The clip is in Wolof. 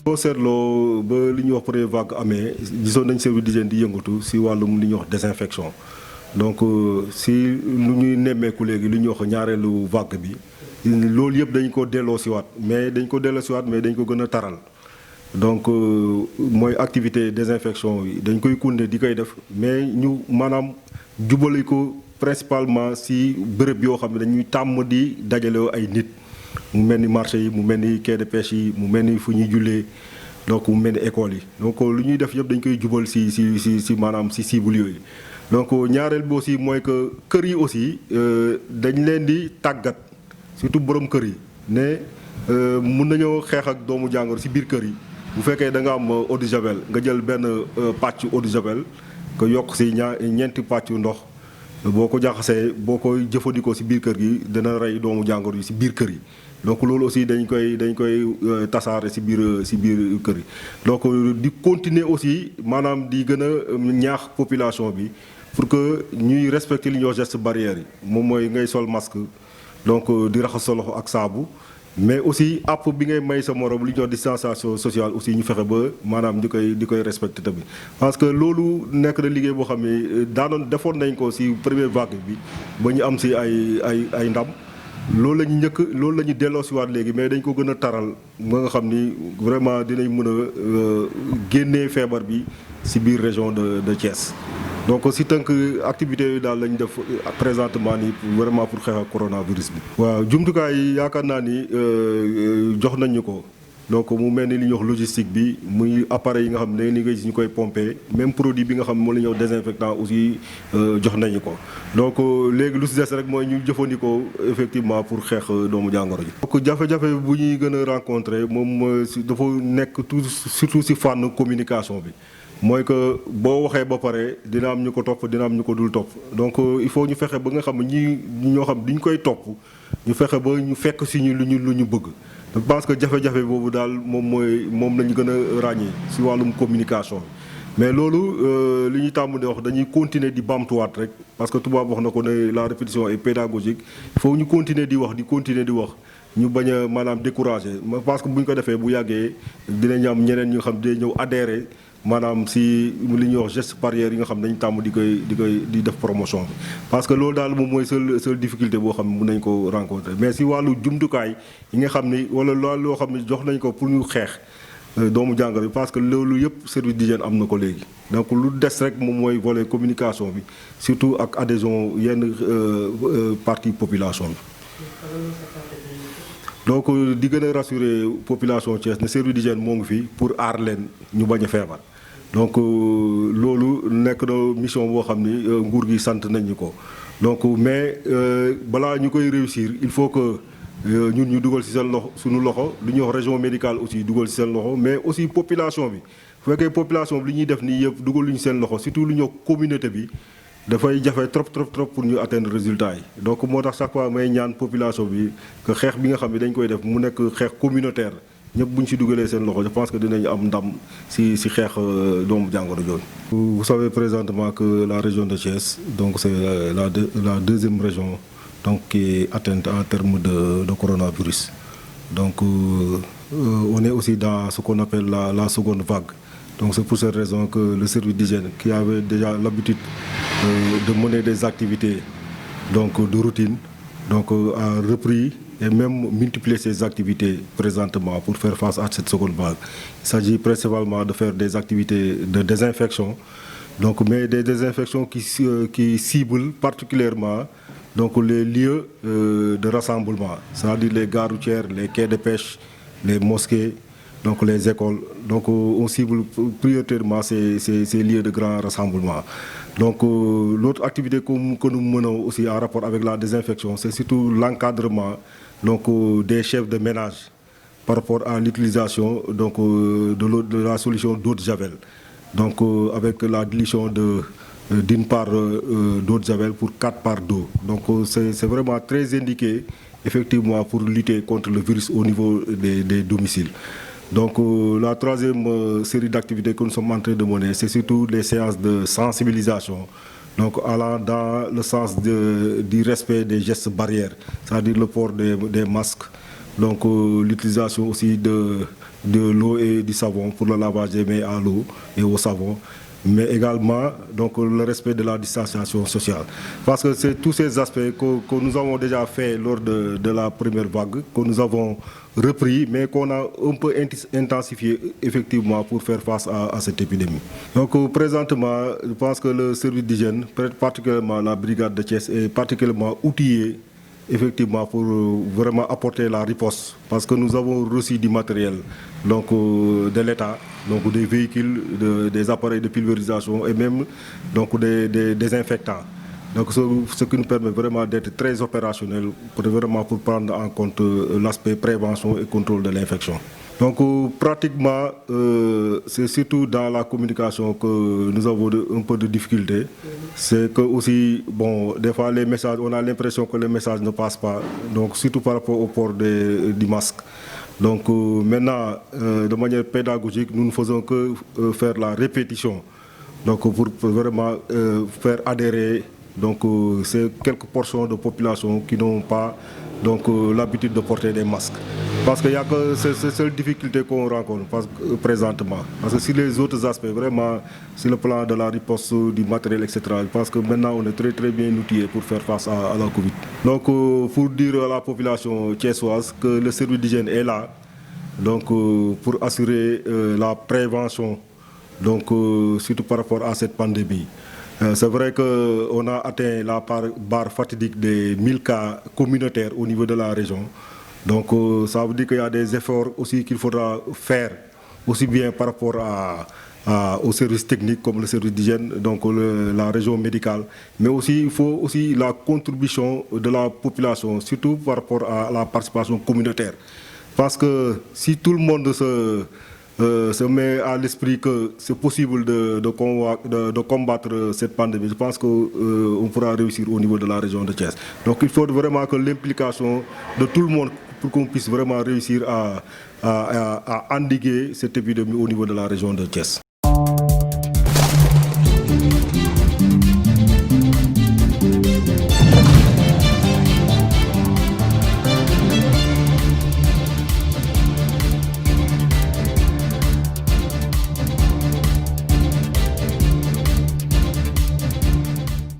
boo seetloo ba li ñuy wax première vague amee gisoon nañ service d'hygiène di yëngatu si wàllum li ñuy wax désinfection donc si lu ñuy nemmeeku léegi li ñuy wax ñaareelu vague bi loolu yëpp dañ ko delloo siwaat mais dañ ko gën a taral donc mooy activité désinfection yi dañ koy kunne di koy def mais ñu maanaam jubale ko principalement si bërëb yoo xam ne dañuy tàmm di dajale ay nit mu mel ni marché yi mu mel ni quai de pêche yi mu mel ni fu ñuy jullee donc mu mel ni école yi donc lu ñuy def yëpp dañ koy jubal si maanaam si cible yooyu. donc ñaareel bi aussi mooy que kër yi aussi dañ leen di tàggat surtout borom kër yi ne mun nañoo xeex ak doomu jàngoro si biir kër yi bu fekkee da nga am eau de javel nga jël benn pàcc eau de javel nga yokk si ñeenti pàccu ndox. boo ko jaxasee boo koy jëfandikoo si biir kër gi dina rey doomu jàngoro yi si biir kër yi donc loolu aussi dañ koy tasaare si biir kër yi donc di continuer aussi maanaam di gën a ñaax population bi pour que ñuy respecter li ñuy wax geste barrière yi moom mooy ngay sol masque donc di raxas sa loxo ak saabu mais aussi àpp bi ngay may sa morom li ñuy wax distanciation sociale aussi ñu fexe ba maanaam di koy respecté tamit parce que loolu nekk na liggéey boo xam ne defoon nañ ko ci première vague bi ba ñu am ci ay ndam loolu la ñu delloo ci waat léegi mais dañ ko gën a taral ba nga xam ni vraiment dinañ mën a génnee feebar bi ci biir région de Thiès. donc si tënk activités yooyu daal lañ def présentement nii vraiment pour xeex ak coronavirus bi. waaw jumtukaay yi yaakaar naa ni jox nañ ñu ko donc mu mel ni li ñuy wax logistique bi muy appareil yi nga xam ne ni nga gis ñu koy pomper même produit bi nga xam ne moom la ñuy wax désinfectant aussi jox nañu ko donc léegi lu si des rek mooy ñu jëfandikoo effectivement pour xeex doomu jàngoro ji. donc jafe-jafe bu ñuy gën a rencontrer moom dafa nekk surtout si fànn communication bi. mooy que boo waxee ba pare dina am ñu ko topp dina am ñu ko dul topp donc il faut ñu fexe ba nga xam ne ñoo xam duñ koy topp ñu fexe ba ñu fekk si ñu lu ñu bëgg. je pense que jafe-jafe boobu daal moom la ñu gën a ràññee si wàllum communication mais loolu li ñuy tàmm di wax dañuy continuer di bamtuwaat rek parce que tubaab wax na ko ne la répétition est pédagogique il faut ñu continuer di wax ñu bañ a maanaam décourager parce que bu ñu ko defee bu yàggee dinañ am ñeneen ñi nga xam dinañ ñëw adhérer. maanaam si li ñuy wax geste barrière yi nga xam ne dañu tàmm di def promotion bi parce que loolu daal moom mooy seule difficulté boo xam ne mën nañ ko rencontrer mais si wàllu jumtukaay yi nga xam ni wala loolu loo xam ne jox nañ ko pour ñu xeex doomu jàngoro bi parce que loolu yëpp service d'hygiène am na ko léegi donc lu des rek moom mooy volet communication bi surtout ak adhésion yenn partie population bi. donc di gën a rassurer population Thiès ne service d'hygiène moo ngi fi pour aar leen ñu bañ a feebar donc loolu nekk na mission boo xam ni nguur gi sant nañ ñu ko donc mais balaa ñu koy réussir il faut que ñun ñu dugal ci seen loxo suñu loxo lu ñuy wax région médicale aussi dugal ci seen loxo mais aussi population bi bu fekkee population bi li ñuy def nii yëpp dugal lu ñu seen loxo surtout lu ñuy wax communauté bi dafay jafe trop pour ñu atteindre résultat yi donc moo tax chaque fois may ñaan population bi que xeex bi nga xam ne dañ koy def mu nekk xeex communautaire ñëpp bu ñu ci dugalee seen loxo je pense que dinañu am ndam si xeex doomu jàngoro jooju. Vous savez présentement que la région de Thiès donc c'est la deuxième région donc qui est atteinte en termes de coronavirus donc on est aussi dans ce qu'on appelle la seconde vague. Donc c'est pour cette raison que le service d'hygiène qui avait déjà l'habitude de mener des activités donc de routine donc a repris et même multiplié ses activités présentement pour faire face à cette seconde vague. Il s'agit principalement de faire des activités de désinfection donc mais des désinfections qui ciblent particulièrement donc les lieux de rassemblement, c'est-à-dire les gares routières, les quais de pêche, les mosquées. Donc les écoles, donc on cible prioritairement ces lieux de grand rassemblement. Donc l'autre activité que nous menons aussi en rapport avec la désinfection, c'est surtout l'encadrement donc des chefs de ménage par rapport à l'utilisation donc de la solution d'eau de javel. Donc avec la dilution d'une part d'eau de javel pour 4 parts d'eau. Donc c'est vraiment très indiqué effectivement pour lutter contre le virus au niveau des domiciles. Donc la troisième série d'activités que nous sommes en train de mener, c'est surtout les séances de sensibilisation, donc allant dans le sens du respect des gestes barrières, c'est-à-dire le port des masques, donc l'utilisation aussi de l'eau et du savon pour le lavage des mains à l'eau et au savon, mais également donc, le respect de la distanciation sociale. Parce que c'est tous ces aspects que nous avons déjà fait lors de la première vague, que nous avons repris, mais qu'on a un peu intensifié effectivement pour faire face à cette épidémie. Donc présentement, je pense que le service d'hygiène, particulièrement la brigade de Thiès, est particulièrement outillé effectivement pour vraiment apporter la riposte, parce que nous avons reçu du matériel donc, de l'État, donc des véhicules, des appareils de pulvérisation et même donc, des désinfectants. Donc, ce qui nous permet vraiment d'être très opérationnel pour prendre en compte l'aspect prévention et contrôle de l'infection. Donc pratiquement, c'est surtout dans la communication que nous avons un peu de difficulté. C'est que aussi, bon, des fois les messages, on a l'impression que les messages ne passent pas, donc surtout par rapport au port du masque. Donc maintenant, de manière pédagogique, nous ne faisons que faire la répétition, donc pour vraiment faire adhérer donc c'est quelques portions de population qui n'ont pas donc l'habitude de porter des masques. Parce qu'il n'y a que ces seules difficultés qu'on rencontre présentement. Parce que sur les autres aspects, vraiment, sur le plan de la riposte, du matériel, etc., je pense que maintenant on est très très bien outillé pour faire face à la Covid. Donc pour dire à la population thiessoise que le service d'hygiène est là, donc pour assurer la prévention, donc surtout par rapport à cette pandémie. C'est vrai qu'on a atteint la barre fatidique des 1000 cas communautaires au niveau de la région. Donc ça veut dire qu'il y a des efforts aussi qu'il faudra faire, aussi bien par rapport aux services techniques comme le service d'hygiène, donc la région médicale, mais aussi il faut aussi la contribution de la population, surtout par rapport à la participation communautaire. Parce que si tout le monde se met à l'esprit que c'est possible de combattre cette pandémie, je pense qu'on pourra réussir au niveau de la région de Thiès. Donc il faut vraiment que l'implication de tout le monde pour qu'on puisse vraiment réussir à endiguer cette épidémie au niveau de la région de Thiès.